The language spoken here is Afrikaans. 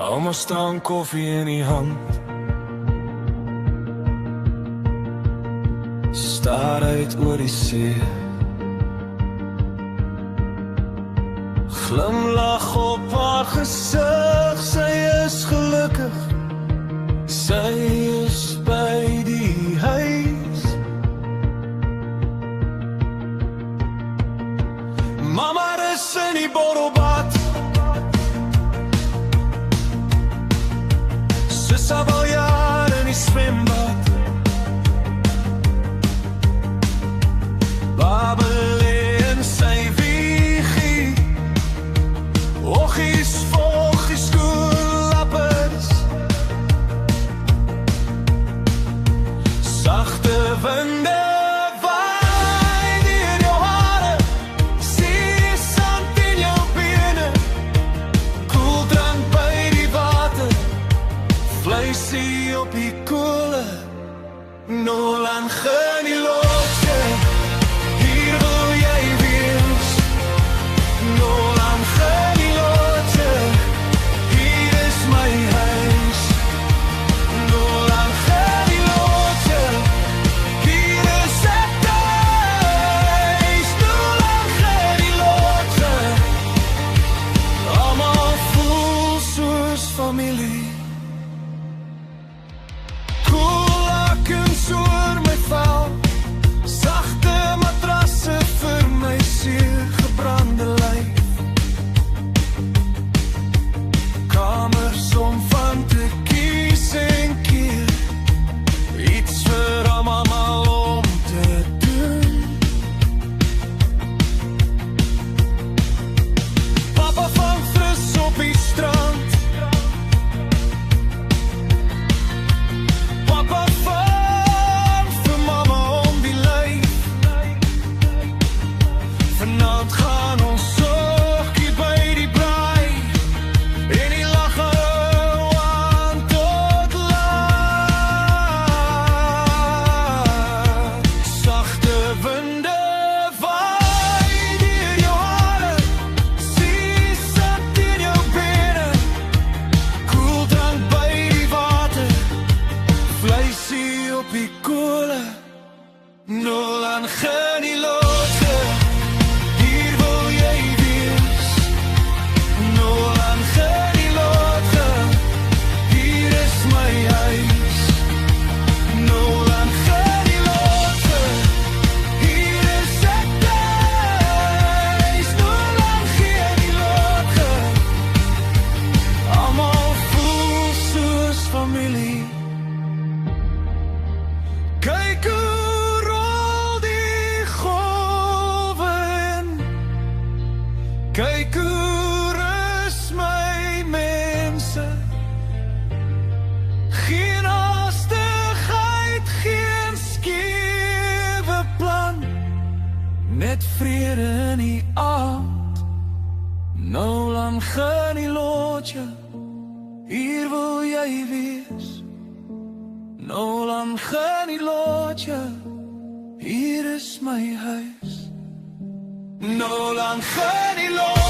Ouma staan koffie in die hand, staar uit oor die see, glimlag op haar gesig. Sy is gelukkig, sy is by die huis. Mama is in die borrelbad, Sissa wil jaar in die swembad. Babel in sy wiegie, oggies, voggies, skoenlappers, sagte winde waai deur jou hare, see sand in jou bene, koeldrank by die water, vleisie op die koele, Nolan genie loodje, hier wil jy wees. Nolan genie loodje, hier is my huis. Nolan genie loodje, hier is ek thuis. Nolan genie loodje, almal voel soos familie. Oor my vel, sagte matrasse vir my seer gebrande lyf. Kamers om van te kies en keer, iets vir almal om te doen. Papa van fris op die strand, papa van vanavond gaan ons sorgie by die braai, en die lache aan tot laat. Sagte winde waai deur jou hare, see sand in jou bene, koeldrank by die water, vleisie op die koele, Nolan genie loodje, hier wil jy wees. Nolan genie loodje, hier is my huis. Nolan genie loodje, hier is ek thuis. Nolan genie loodje, almal voel soos familie. Kyk hoe rol die golwe in, kyk hoe rus my mense. Geen haastigheid, geen skewe plan, net vrede in die aand. Nolan genie loodje, hier wil jy wees. Nolan genie loodje, hier is my huis. Nolan genie loodje.